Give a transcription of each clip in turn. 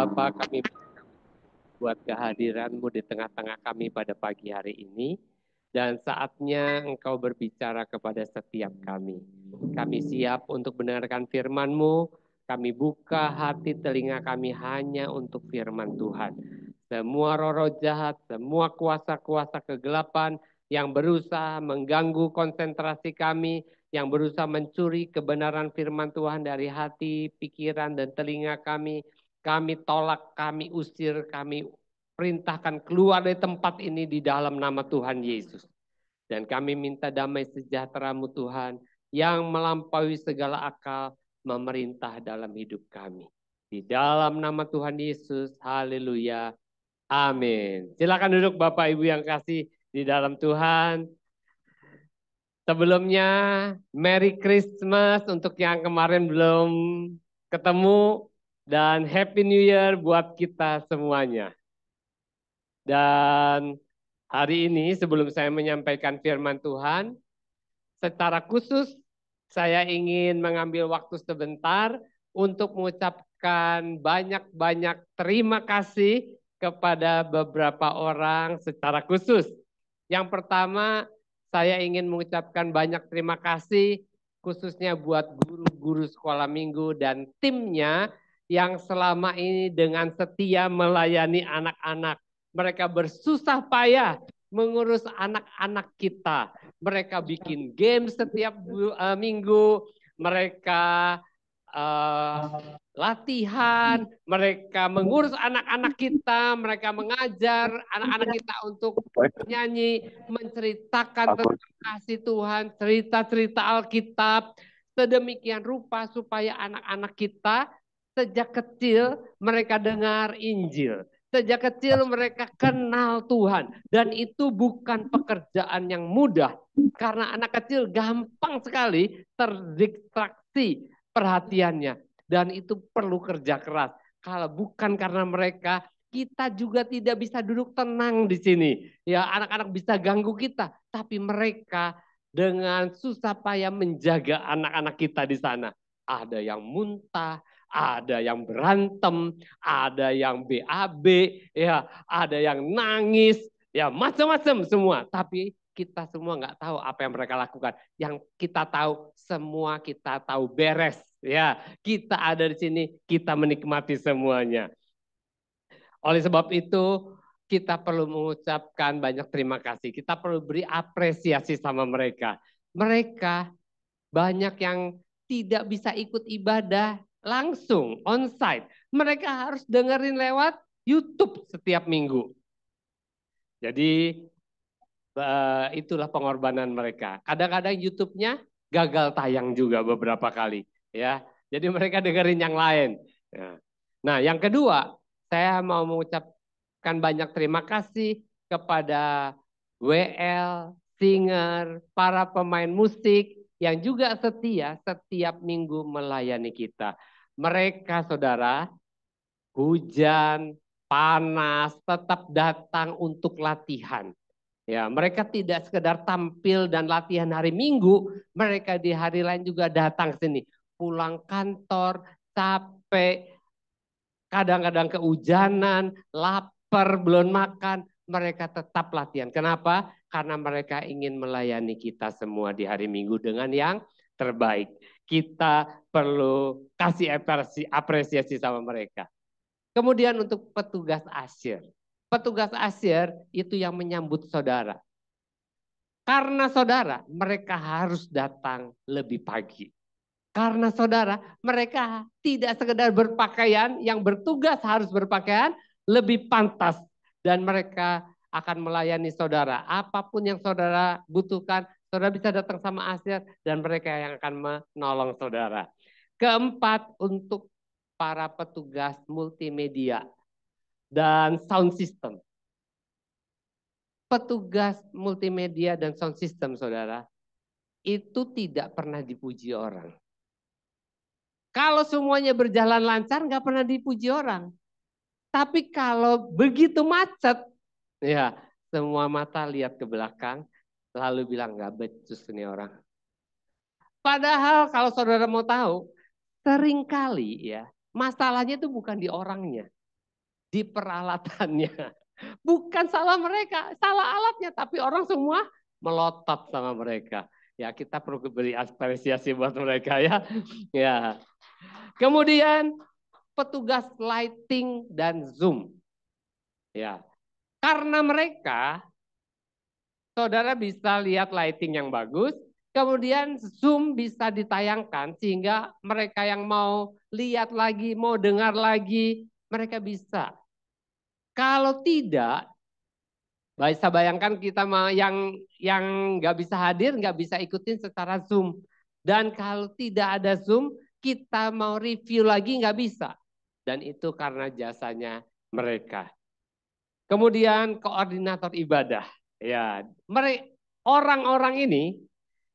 Bapa, kami buat kehadiran-Mu di tengah-tengah kami pada pagi hari ini. Dan saatnya Engkau berbicara kepada setiap kami. Kami siap untuk mendengarkan firman-Mu. Kami buka hati telinga kami hanya untuk firman Tuhan. Semua roh-roh jahat, semua kuasa-kuasa kegelapan yang berusaha mengganggu konsentrasi kami, yang berusaha mencuri kebenaran firman Tuhan dari hati, pikiran, dan telinga kami tolak, kami usir, kami perintahkan keluar dari tempat ini di dalam nama Tuhan Yesus. Dan kami minta damai sejahtera-Mu Tuhan yang melampaui segala akal memerintah dalam hidup kami. Di dalam nama Tuhan Yesus, haleluya, amin. Silakan duduk Bapak Ibu yang kasih di dalam Tuhan. Sebelumnya, Merry Christmas untuk yang kemarin belum ketemu. Dan Happy New Year buat kita semuanya. Dan hari ini sebelum saya menyampaikan firman Tuhan, secara khusus saya ingin mengambil waktu sebentar untuk mengucapkan banyak-banyak terima kasih kepada beberapa orang secara khusus. Yang pertama, saya ingin mengucapkan banyak terima kasih khususnya buat guru-guru sekolah minggu dan timnya yang selama ini dengan setia melayani anak-anak. Mereka bersusah payah mengurus anak-anak kita. Mereka bikin game setiap minggu, mereka latihan, mereka mengurus anak-anak kita, mereka mengajar anak-anak kita untuk nyanyi, menceritakan tentang kasih Tuhan, cerita-cerita Alkitab, sedemikian rupa supaya anak-anak kita sejak kecil mereka dengar Injil. Sejak kecil mereka kenal Tuhan. Dan itu bukan pekerjaan yang mudah. Karena anak kecil gampang sekali terdistraksi perhatiannya. Dan itu perlu kerja keras. Kalau bukan karena mereka, kita juga tidak bisa duduk tenang di sini. Ya, anak-anak bisa ganggu kita. Tapi mereka dengan susah payah menjaga anak-anak kita di sana. Ada yang muntah, ada yang berantem, ada yang BAB, ya, ada yang nangis, ya macam-macam semua. Tapi kita semua nggak tahu apa yang mereka lakukan. Yang kita tahu semua kita tahu beres, ya. Kita ada di sini, kita menikmati semuanya. Oleh sebab itu kita perlu mengucapkan banyak terima kasih. Kita perlu beri apresiasi sama mereka. Mereka banyak yang tidak bisa ikut ibadah langsung onsite. Mereka harus dengerin lewat YouTube setiap minggu. Jadi itulah pengorbanan mereka. Kadang-kadang YouTube-nya gagal tayang juga beberapa kali, ya. Jadi mereka dengerin yang lain. Nah, yang kedua, saya mau mengucapkan banyak terima kasih kepada WL, singer, para pemain musik yang juga setia setiap minggu melayani kita. Mereka, saudara, hujan, panas, tetap datang untuk latihan. Ya, mereka tidak sekedar tampil dan latihan hari Minggu, mereka di hari lain juga datang sini. Pulang kantor, capek, kadang-kadang kehujanan, lapar, belum makan, mereka tetap latihan. Kenapa? Karena mereka ingin melayani kita semua di hari Minggu dengan yang terbaik. Kita perlu kasih apresiasi sama mereka. Kemudian untuk petugas asyir. Petugas asyir itu yang menyambut saudara. Karena saudara, mereka harus datang lebih pagi. Karena saudara, mereka tidak sekedar berpakaian, yang bertugas harus berpakaian lebih pantas. Dan mereka akan melayani saudara. Apapun yang saudara butuhkan, saudara bisa datang sama asyir dan mereka yang akan menolong saudara. Keempat, untuk para petugas multimedia dan sound system. Petugas multimedia dan sound system, saudara, itu tidak pernah dipuji orang. Kalau semuanya berjalan lancar, nggak pernah dipuji orang. Tapi kalau begitu macet, ya semua mata lihat ke belakang, lalu bilang nggak becus nih orang. Padahal kalau saudara mau tahu, seringkali ya masalahnya itu bukan di orangnya. di peralatannya. Bukan salah mereka, salah alatnya, tapi orang semua melotot sama mereka. Ya, kita perlu beri apresiasi buat mereka ya. Ya. Kemudian petugas lighting dan zoom. Ya. Karena mereka, saudara bisa lihat lighting yang bagus, kemudian zoom bisa ditayangkan sehingga mereka yang mau lihat lagi, mau dengar lagi, mereka bisa. Kalau tidak, bisa bayangkan kita yang nggak bisa hadir, nggak bisa ikutin secara Zoom. Dan kalau tidak ada Zoom, kita mau review lagi nggak bisa. Dan itu karena jasanya mereka. Kemudian koordinator ibadah. Ya, orang-orang ini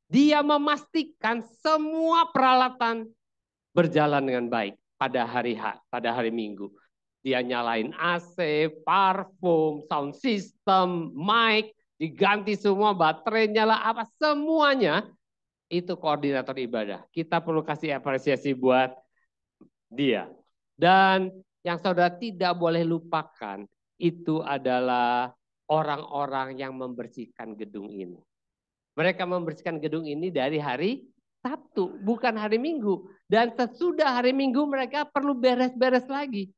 dia memastikan semua peralatan berjalan dengan baik pada hari pada hari Minggu. Dia nyalain AC, parfum, sound system, mic, diganti semua, baterai nyala, apa semuanya itu koordinator ibadah. Kita perlu kasih apresiasi buat dia. Dan yang saudara tidak boleh lupakan itu adalah orang-orang yang membersihkan gedung ini. Mereka membersihkan gedung ini dari hari Sabtu, bukan hari Minggu. Dan sesudah hari Minggu mereka perlu beres-beres lagi.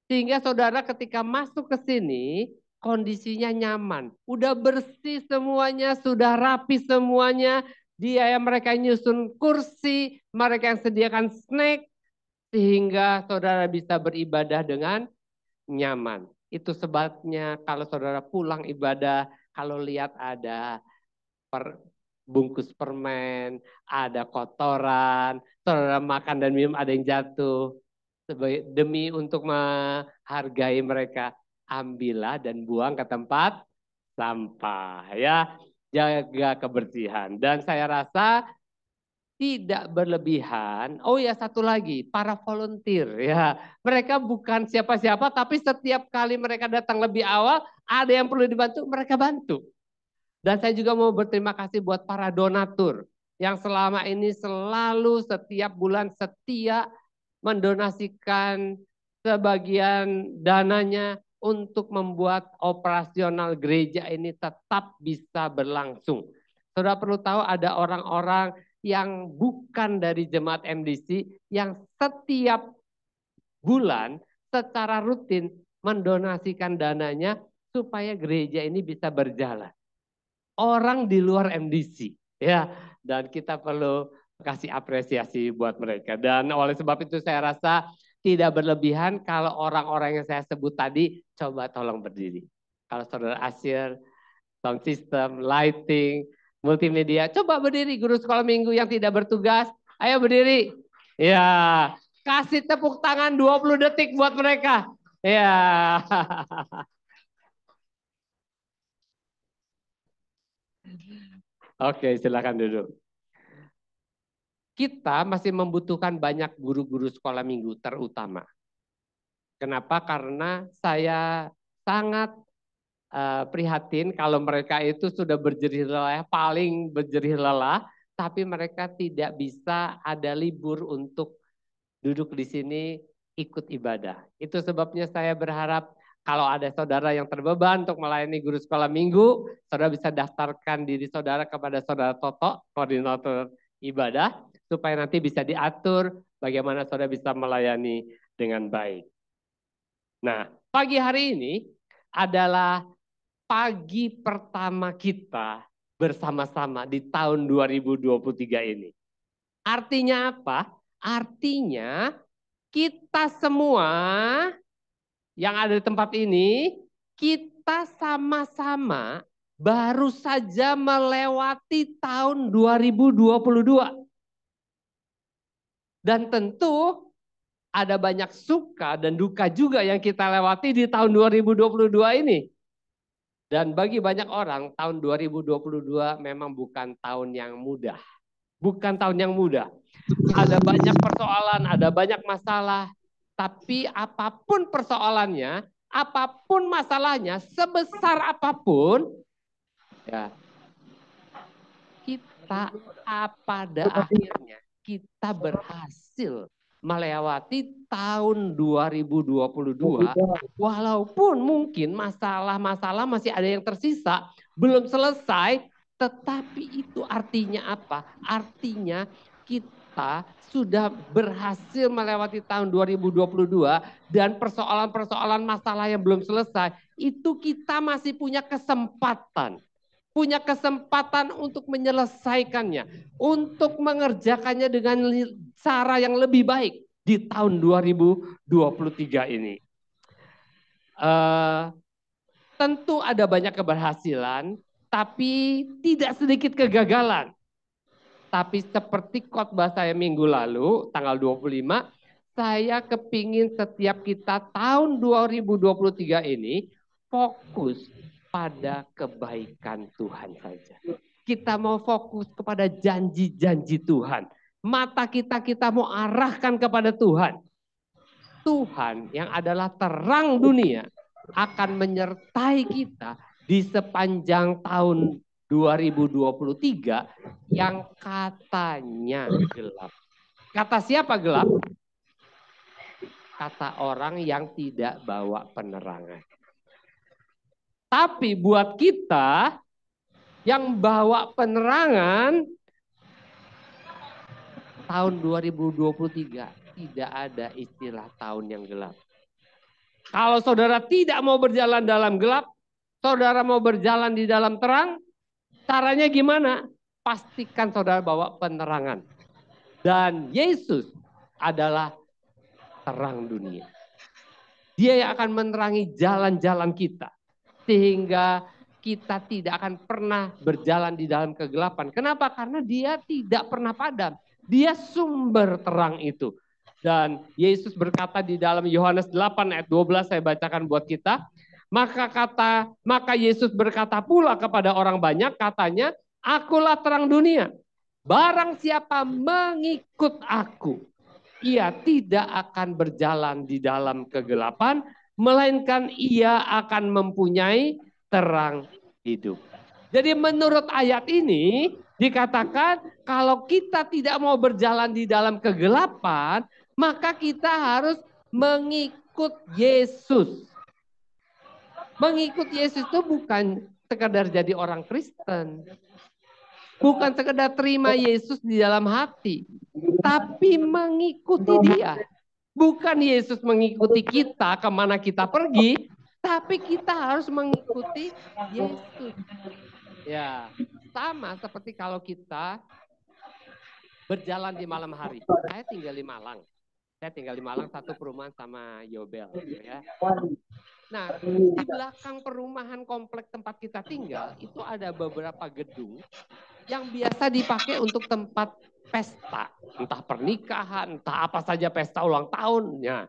Sehingga saudara ketika masuk ke sini, kondisinya nyaman. Udah bersih semuanya, sudah rapi semuanya. Dia yang mereka nyusun kursi, mereka yang sediakan snack. Sehingga saudara bisa beribadah dengan nyaman. Itu sebabnya kalau saudara pulang ibadah, kalau lihat ada bungkus permen, ada kotoran, saudara makan dan minum ada yang jatuh. Demi untuk menghargai mereka, ambillah dan buang ke tempat sampah ya. Jaga kebersihan. Dan saya rasa tidak berlebihan. Oh ya, satu lagi, para volunteer ya. Mereka bukan siapa-siapa, tapi setiap kali mereka datang lebih awal, ada yang perlu dibantu, mereka bantu. Dan saya juga mau berterima kasih buat para donatur yang selama ini selalu setiap bulan setia mendonasikan sebagian dananya untuk membuat operasional gereja ini tetap bisa berlangsung. Saudara perlu tahu ada orang-orang yang bukan dari jemaat MDC yang setiap bulan secara rutin mendonasikan dananya supaya gereja ini bisa berjalan. Orang di luar MDC ya, dan kita perlu kasih apresiasi buat mereka. Dan oleh sebab itu saya rasa tidak berlebihan kalau orang-orang yang saya sebut tadi coba tolong berdiri. Kalau saudara Asyir, sound system, lighting, multimedia, coba berdiri. Guru sekolah minggu yang tidak bertugas, ayo berdiri. Ya, kasih tepuk tangan 20 detik buat mereka. Ya. Oke, silakan duduk. Kita masih membutuhkan banyak guru-guru sekolah minggu terutama. Kenapa? Karena saya sangat prihatin kalau mereka itu sudah berjerih lelah, paling berjerih lelah, tapi mereka tidak bisa ada libur untuk duduk di sini ikut ibadah. Itu sebabnya saya berharap kalau ada saudara yang terbeban untuk melayani guru sekolah minggu, saudara bisa daftarkan diri saudara kepada saudara Toto, koordinator ibadah, supaya nanti bisa diatur bagaimana saudara bisa melayani dengan baik. Nah, pagi hari ini adalah pagi pertama kita bersama-sama di tahun 2023 ini. Artinya apa? Artinya kita semua yang ada di tempat ini, kita sama-sama baru saja melewati tahun 2022. Dan tentu ada banyak suka dan duka juga yang kita lewati di tahun 2022 ini. Dan bagi banyak orang, tahun 2022 memang bukan tahun yang mudah. Bukan tahun yang mudah. Ada banyak persoalan, ada banyak masalah. Tapi apapun persoalannya, apapun masalahnya, sebesar apapun, ya kita pada akhirnya kita berhasil melewati tahun 2022, walaupun mungkin masalah-masalah masih ada yang tersisa, belum selesai, tetapi itu artinya apa? Artinya kita sudah berhasil melewati tahun 2022 dan persoalan-persoalan masalah yang belum selesai, itu kita masih punya kesempatan. Punya kesempatan untuk menyelesaikannya, untuk mengerjakannya dengan cara yang lebih baik di tahun 2023 ini. Tentu ada banyak keberhasilan, tapi tidak sedikit kegagalan. Tapi seperti khotbah saya minggu lalu, tanggal 25, saya kepingin setiap kita tahun 2023 ini fokus pada kebaikan Tuhan saja. Kita mau fokus kepada janji-janji Tuhan. Mata kita mau arahkan kepada Tuhan. Tuhan yang adalah terang dunia akan menyertai kita di sepanjang tahun 2023 yang katanya gelap. Kata siapa gelap? Kata orang yang tidak bawa penerangan. Tapi buat kita yang bawa penerangan, tahun 2023 tidak ada istilah tahun yang gelap. Kalau saudara tidak mau berjalan dalam gelap, saudara mau berjalan di dalam terang, caranya gimana? Pastikan saudara bawa penerangan. Dan Yesus adalah terang dunia. Dia yang akan menerangi jalan-jalan kita. Sehingga kita tidak akan pernah berjalan di dalam kegelapan. Kenapa? Karena dia tidak pernah padam. Dia sumber terang itu. Dan Yesus berkata di dalam Yohanes 8 ayat 12, saya bacakan buat kita. Maka Yesus berkata pula kepada orang banyak, katanya, akulah terang dunia. Barang siapa mengikut aku, ia tidak akan berjalan di dalam kegelapan, melainkan ia akan mempunyai terang hidup. Jadi menurut ayat ini dikatakan kalau kita tidak mau berjalan di dalam kegelapan, maka kita harus mengikut Yesus. Mengikut Yesus itu bukan sekedar jadi orang Kristen. Bukan sekedar terima Yesus di dalam hati. Tapi mengikuti dia. Bukan Yesus mengikuti kita kemana kita pergi, tapi kita harus mengikuti Yesus. Ya, sama seperti kalau kita berjalan di malam hari. Saya tinggal di Malang. Saya tinggal di Malang, satu perumahan sama Yobel. Ya. Nah, di belakang perumahan komplek tempat kita tinggal, itu ada beberapa gedung yang biasa dipakai untuk tempat pesta, entah pernikahan, entah apa saja pesta ulang tahunnya.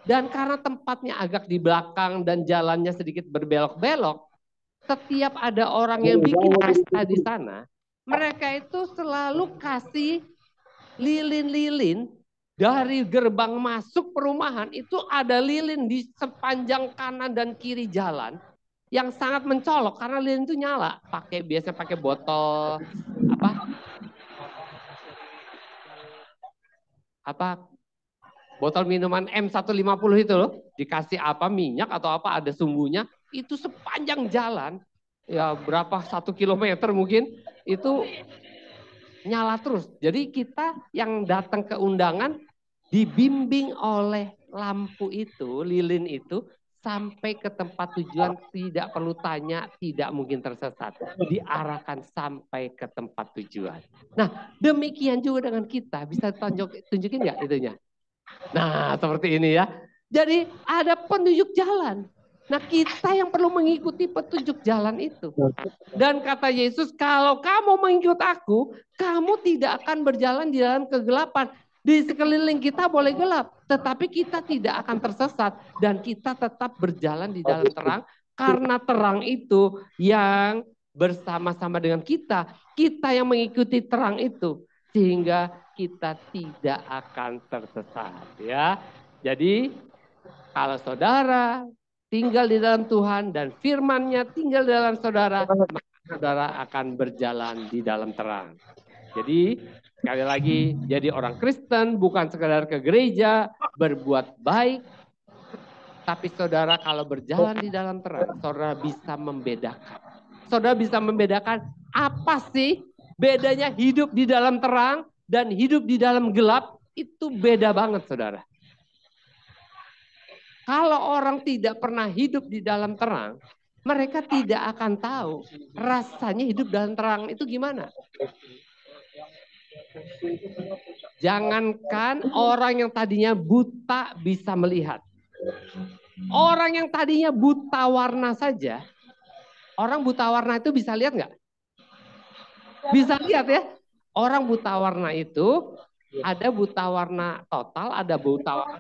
Dan karena tempatnya agak di belakang dan jalannya sedikit berbelok-belok, setiap ada orang yang bikin pesta di sana, mereka itu selalu kasih lilin-lilin dari gerbang masuk perumahan, itu ada lilin di sepanjang kanan dan kiri jalan yang sangat mencolok karena lilin itu nyala. Biasanya pakai botol botol minuman M150 itu loh, dikasih minyak atau ada sumbunya, itu sepanjang jalan, ya berapa 1 kilometer mungkin, itu nyala terus. Jadi kita yang datang ke undangan dibimbing oleh lampu itu, lilin itu, sampai ke tempat tujuan, tidak perlu tanya, tidak mungkin tersesat. Diarahkan sampai ke tempat tujuan. Nah, demikian juga dengan kita. Bisa tunjukin nggak itunya? Nah, seperti ini ya. Jadi ada penunjuk jalan. Nah, kita yang perlu mengikuti petunjuk jalan itu. Dan kata Yesus, kalau kamu mengikut aku, kamu tidak akan berjalan di dalam kegelapan. Di sekeliling kita boleh gelap, tetapi kita tidak akan tersesat. Dan kita tetap berjalan di dalam terang, karena terang itu yang bersama-sama dengan kita. Kita yang mengikuti terang itu, sehingga kita tidak akan tersesat. Ya, jadi kalau saudara tinggal di dalam Tuhan dan firman-Nya tinggal di dalam saudara, maka saudara akan berjalan di dalam terang. Jadi sekali lagi, jadi orang Kristen bukan sekedar ke gereja, berbuat baik, tapi saudara kalau berjalan di dalam terang, saudara bisa membedakan. Saudara bisa membedakan apa sih bedanya hidup di dalam terang dan hidup di dalam gelap, itu beda banget saudara. Kalau orang tidak pernah hidup di dalam terang, mereka tidak akan tahu rasanya hidup dalam terang itu gimana. Jangankan orang yang tadinya buta bisa melihat. Orang yang tadinya buta warna saja, orang buta warna itu bisa lihat nggak? Bisa lihat ya. Orang buta warna itu ada buta warna total, ada buta warna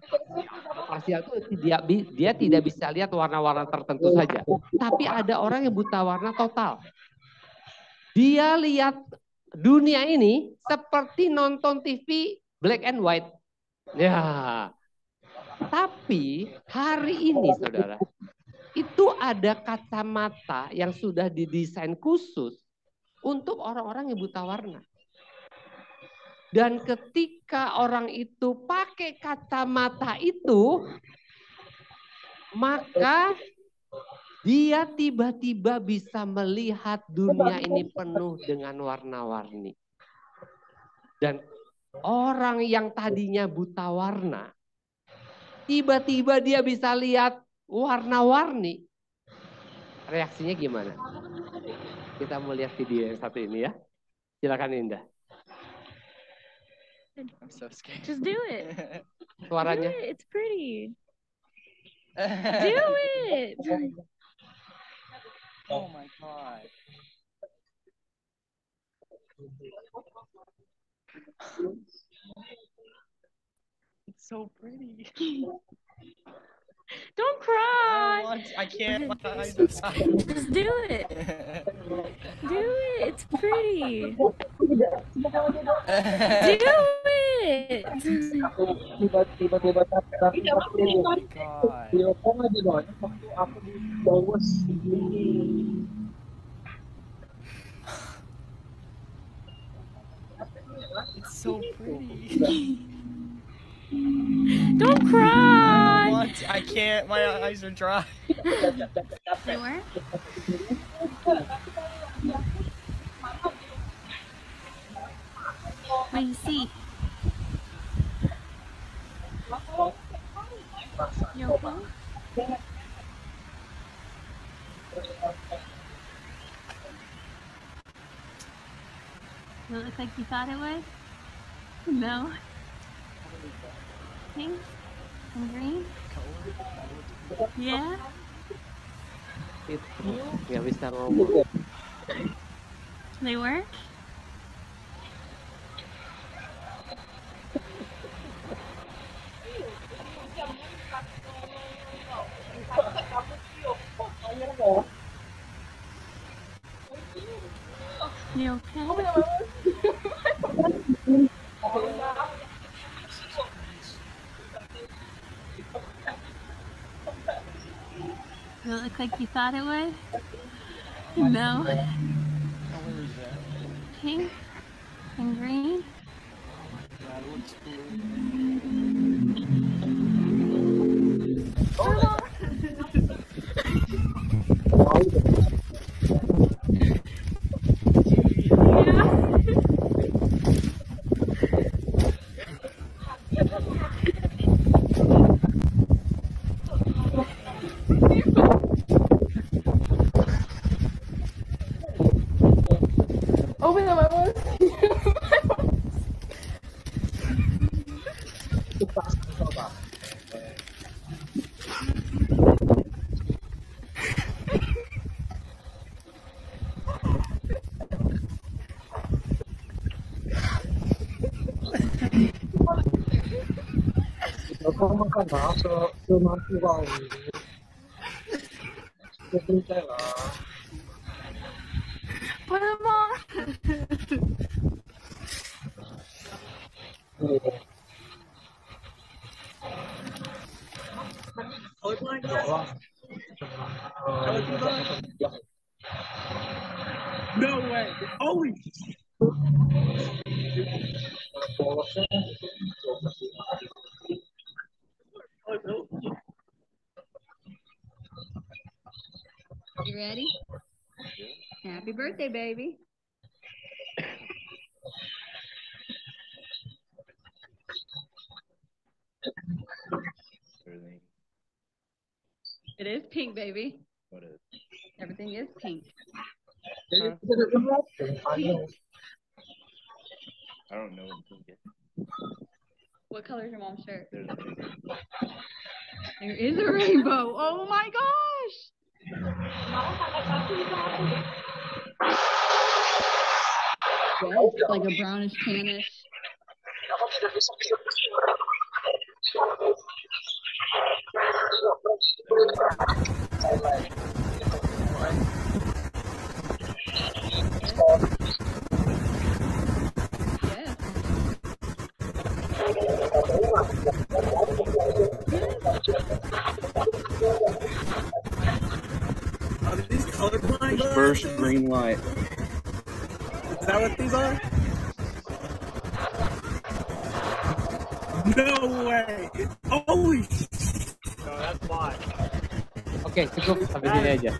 parsial itu dia tidak bisa lihat warna-warna tertentu saja. Tapi ada orang yang buta warna total. Dia lihat dunia ini seperti nonton TV black and white. Ya. Tapi hari ini saudara, itu ada kacamata yang sudah didesain khusus untuk orang-orang yang buta warna. Dan ketika orang itu pakai kacamata itu, maka dia tiba-tiba bisa melihat dunia ini penuh dengan warna-warni. Dan orang yang tadinya buta warna, tiba-tiba dia bisa lihat warna-warni. Reaksinya gimana? Kita mau lihat video yang satu ini ya. Silakan Indah. I'm so scared. Just do it. Suaranya. Do it. It's pretty. Do it. Oh my god. It's so pretty. Don't cry. I can't. My eyes are dry. Just do it. Do it. It's pretty. Do it. Tiba-tiba It's so pretty. Don't cry. I can't. My eyes are dry. They were? What do you see? You okay? Does it look like you thought it was? No. Pink and green? Yeah? Itu nggak bisa ngomong. They work? You okay? Does it look like you thought it was? No. Pink and green? Open up my mouth. Put them on. No way. Holy You ready? Happy birthday, baby. It is pink, baby. What is? Everything is pink. Pink. Pink. I don't know what pink is. What color is your mom's shirt? There's a pink. There is a rainbow. Oh my gosh. Yes, it's like a brownish tannish. Yes. Are these colorblind glasses? First green light. Is that what these are? No way! Holy shit! No, that's why. Oke, cukup sampai sini aja.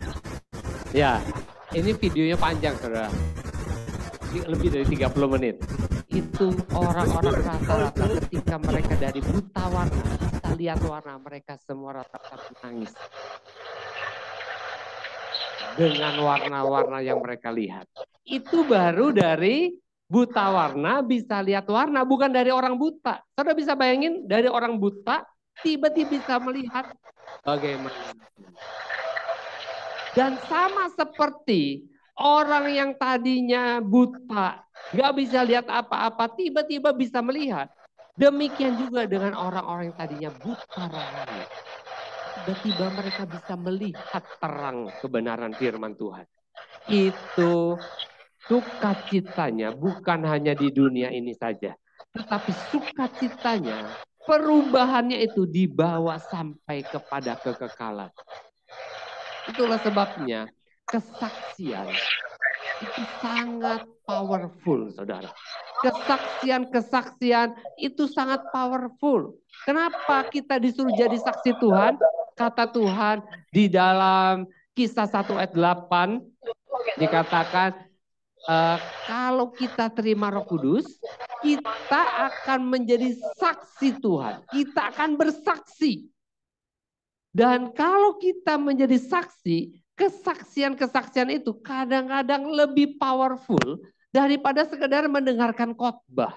Ya, ini videonya panjang, saudara. Lebih dari 30 menit. Itu orang-orang rata-rata ketika mereka dari buta warna, kita lihat warna, mereka semua rata-rata menangis. Dengan warna-warna yang mereka lihat. Itu baru dari buta warna bisa lihat warna, bukan dari orang buta. Saudara bisa bayangin dari orang buta tiba-tiba bisa melihat bagaimana. Dan sama seperti orang yang tadinya buta, nggak bisa lihat apa-apa, tiba-tiba bisa melihat. Demikian juga dengan orang-orang yang tadinya buta rohani. Tiba-tiba mereka bisa melihat terang kebenaran firman Tuhan. Itu sukacitanya bukan hanya di dunia ini saja. Tetapi sukacitanya, perubahannya itu dibawa sampai kepada kekekalan. Itulah sebabnya kesaksian itu sangat powerful, saudara. Kesaksian itu sangat powerful. Kenapa kita disuruh jadi saksi Tuhan? Kata Tuhan di dalam Kisah 1 ayat 8 dikatakan kalau kita terima Roh Kudus, kita akan menjadi saksi Tuhan. Kita akan bersaksi. Dan kalau kita menjadi saksi, kesaksian-kesaksian itu kadang-kadang lebih powerful daripada sekedar mendengarkan khotbah.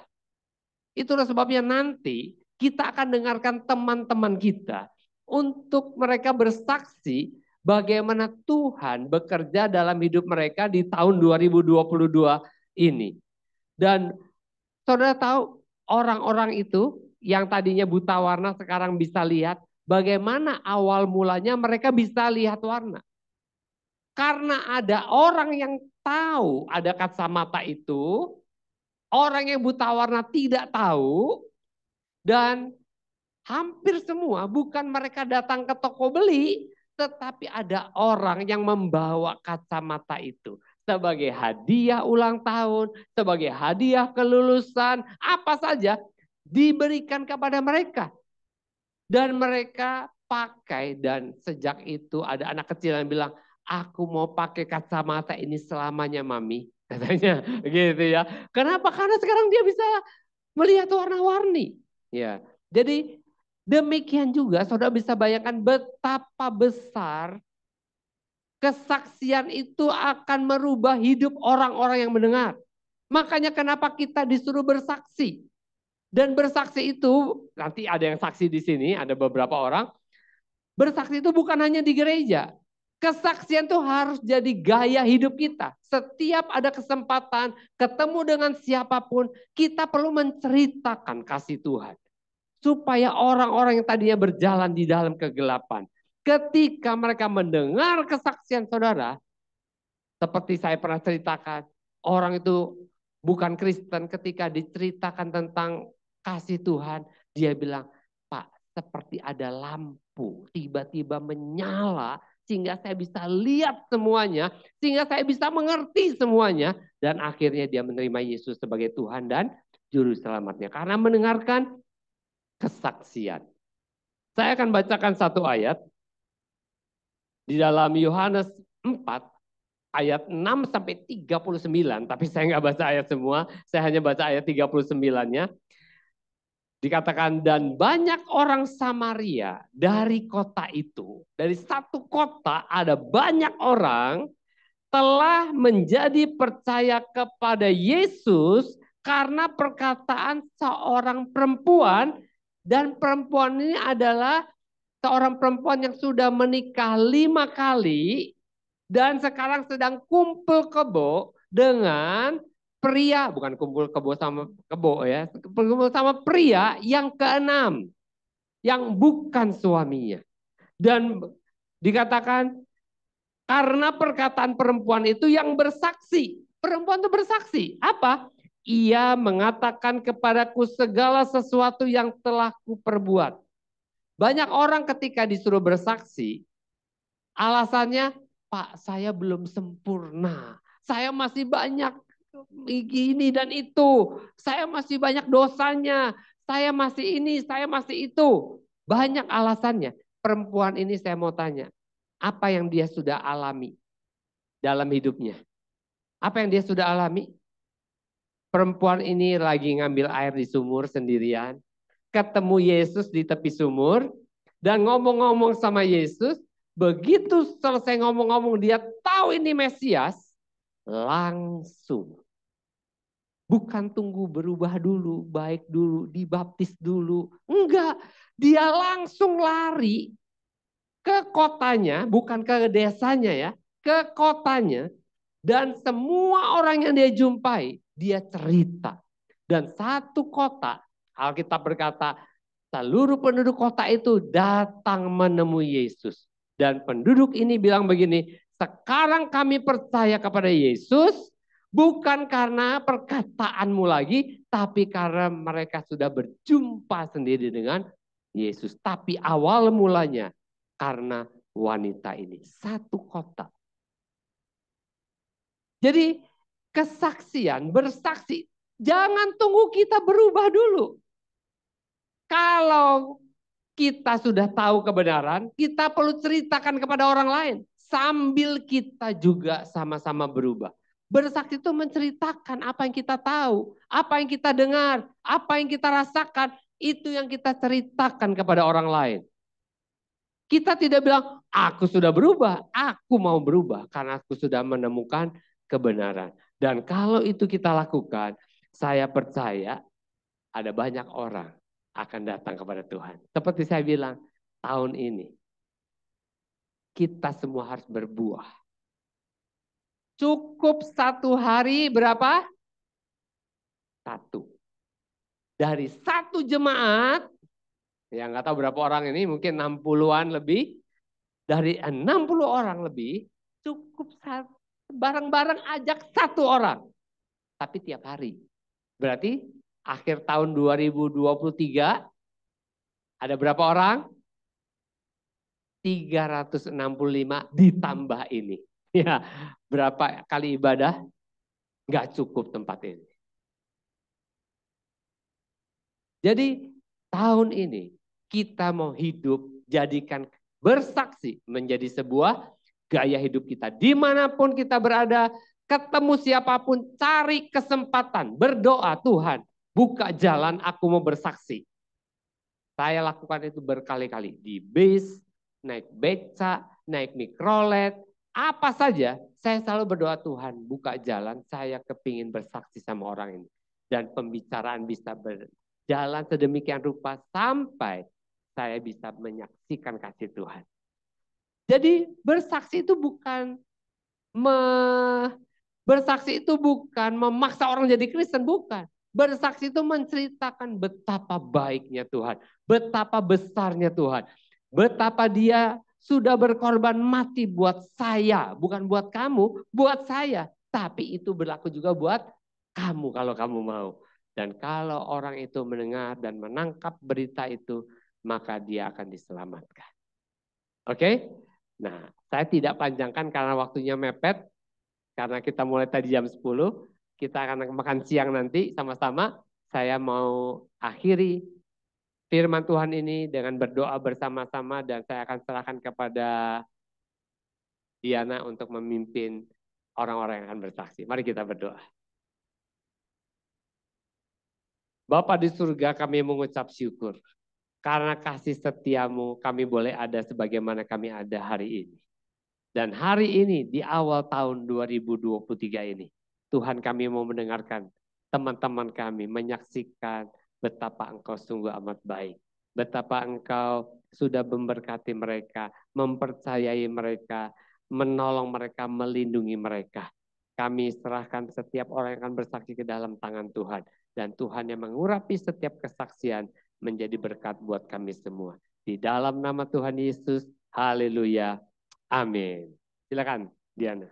Itulah sebabnya nanti kita akan dengarkan teman-teman kita untuk mereka bersaksi bagaimana Tuhan bekerja dalam hidup mereka di tahun 2022 ini. Dan saudara tahu orang-orang itu yang tadinya buta warna sekarang bisa lihat. Bagaimana awal mulanya mereka bisa lihat warna. Karena ada orang yang tahu ada kacamata itu. Orang yang buta warna tidak tahu. Dan hampir semua bukan mereka datang ke toko beli. Tetapi ada orang yang membawa kacamata itu. Sebagai hadiah ulang tahun. Sebagai hadiah kelulusan. Apa saja diberikan kepada mereka. Dan mereka pakai, dan sejak itu ada anak kecil yang bilang, aku mau pakai kacamata ini selamanya mami. Katanya gitu ya. Kenapa? Karena sekarang dia bisa melihat warna-warni. Ya, jadi demikian juga saudara bisa bayangkan betapa besar kesaksian itu akan merubah hidup orang-orang yang mendengar. Makanya kenapa kita disuruh bersaksi. Dan bersaksi itu, nanti ada yang saksi di sini, ada beberapa orang. Bersaksi itu bukan hanya di gereja. Kesaksian itu harus jadi gaya hidup kita. Setiap ada kesempatan ketemu dengan siapapun, kita perlu menceritakan kasih Tuhan. Supaya orang-orang yang tadinya berjalan di dalam kegelapan, ketika mereka mendengar kesaksian saudara, seperti saya pernah ceritakan, orang itu bukan Kristen ketika diceritakan tentang kasih Tuhan, dia bilang, Pak, seperti ada lampu tiba-tiba menyala sehingga saya bisa lihat semuanya, sehingga saya bisa mengerti semuanya, dan akhirnya dia menerima Yesus sebagai Tuhan dan juru selamatnya. Karena mendengarkan kesaksian. Saya akan bacakan satu ayat di dalam Yohanes 4 ayat 6 sampai 39, tapi saya nggak baca ayat semua, saya hanya baca ayat 39-nya. Dikatakan, dan banyak orang Samaria dari kota itu, dari satu kota ada banyak orang telah menjadi percaya kepada Yesus karena perkataan seorang perempuan, dan perempuan ini adalah seorang perempuan yang sudah menikah 5 kali dan sekarang sedang kumpul kebo dengan pria, bukan kumpul kebo sama kebo ya, kumpul sama pria yang keenam, yang bukan suaminya. Dan dikatakan karena perkataan perempuan itu yang bersaksi. Perempuan itu bersaksi. Apa? Ia mengatakan kepadaku segala sesuatu yang telah kuperbuat. Banyak orang ketika disuruh bersaksi, alasannya, Pak, saya belum sempurna. Saya masih banyak ini dan itu. Saya masih banyak dosanya. Saya masih ini, saya masih itu. Banyak alasannya. Perempuan ini saya mau tanya, apa yang dia sudah alami dalam hidupnya? Apa yang dia sudah alami? Perempuan ini lagi ngambil air di sumur sendirian. Ketemu Yesus di tepi sumur. Dan ngomong-ngomong sama Yesus. Begitu selesai ngomong-ngomong dia tahu ini Mesias. Langsung. Bukan tunggu berubah dulu, baik dulu, dibaptis dulu. Enggak. Dia langsung lari ke kotanya, bukan ke desanya ya. Ke kotanya. Dan semua orang yang dia jumpai, dia cerita. Dan satu kota, Alkitab berkata, seluruh penduduk kota itu datang menemui Yesus. Dan penduduk ini bilang begini, sekarang kami percaya kepada Yesus, bukan karena perkataanmu lagi, tapi karena mereka sudah berjumpa sendiri dengan Yesus. Tapi awal mulanya karena wanita ini. Satu kota. Jadi kesaksian, bersaksi, jangan tunggu kita berubah dulu. Kalau kita sudah tahu kebenaran, kita perlu ceritakan kepada orang lain. Sambil kita juga sama-sama berubah. Bersaksi itu menceritakan apa yang kita tahu, apa yang kita dengar, apa yang kita rasakan. Itu yang kita ceritakan kepada orang lain. Kita tidak bilang, aku sudah berubah, aku mau berubah. Karena aku sudah menemukan kebenaran. Dan kalau itu kita lakukan, saya percaya ada banyak orang akan datang kepada Tuhan. Seperti saya bilang, tahun ini kita semua harus berbuah. Cukup 1 hari berapa? 1. Dari 1 jemaat, ya nggak tahu berapa orang ini, mungkin 60-an lebih. Dari 60 orang lebih, cukup bareng-bareng ajak 1 orang. Tapi tiap hari. Berarti akhir tahun 2023 ada berapa orang? 365 ditambah ini. Ya, berapa kali ibadah? Nggak cukup tempat ini. Jadi tahun ini kita mau hidup, jadikan bersaksi menjadi sebuah gaya hidup kita. Dimanapun kita berada, ketemu siapapun, cari kesempatan. Berdoa, Tuhan, buka jalan, aku mau bersaksi. Saya lakukan itu berkali-kali. Di bis, naik beca, naik mikrolet, apa saja. Saya selalu berdoa, Tuhan, buka jalan, saya kepingin bersaksi sama orang ini. Dan pembicaraan bisa berjalan sedemikian rupa sampai saya bisa menyaksikan kasih Tuhan. Jadi bersaksi itu bukan memaksa orang jadi Kristen, bukan. Bersaksi itu menceritakan betapa baiknya Tuhan, betapa besarnya Tuhan, betapa Dia sudah berkorban mati buat saya, bukan buat kamu, buat saya. Tapi itu berlaku juga buat kamu kalau kamu mau. Dan kalau orang itu mendengar dan menangkap berita itu, maka dia akan diselamatkan. Oke? Nah, saya tidak panjangkan karena waktunya mepet. Karena kita mulai tadi jam 10, kita akan makan siang nanti sama-sama. saya mau akhiri firman Tuhan ini dengan berdoa bersama-sama dan saya akan serahkan kepada Diana untuk memimpin orang-orang yang akan bersaksi. Mari kita berdoa. Bapa di surga, kami mengucap syukur. Karena kasih setiamu kami boleh ada sebagaimana kami ada hari ini. Dan hari ini di awal tahun 2023 ini, Tuhan kami mau mendengarkan teman-teman kami menyaksikan betapa Engkau sungguh amat baik. Betapa Engkau sudah memberkati mereka, mempercayai mereka, menolong mereka, melindungi mereka. Kami serahkan setiap orang yang akan bersaksi ke dalam tangan Tuhan. Dan Tuhan yang mengurapi setiap kesaksian menjadi berkat buat kami semua. Di dalam nama Tuhan Yesus, haleluya, amin. Silakan, Diana.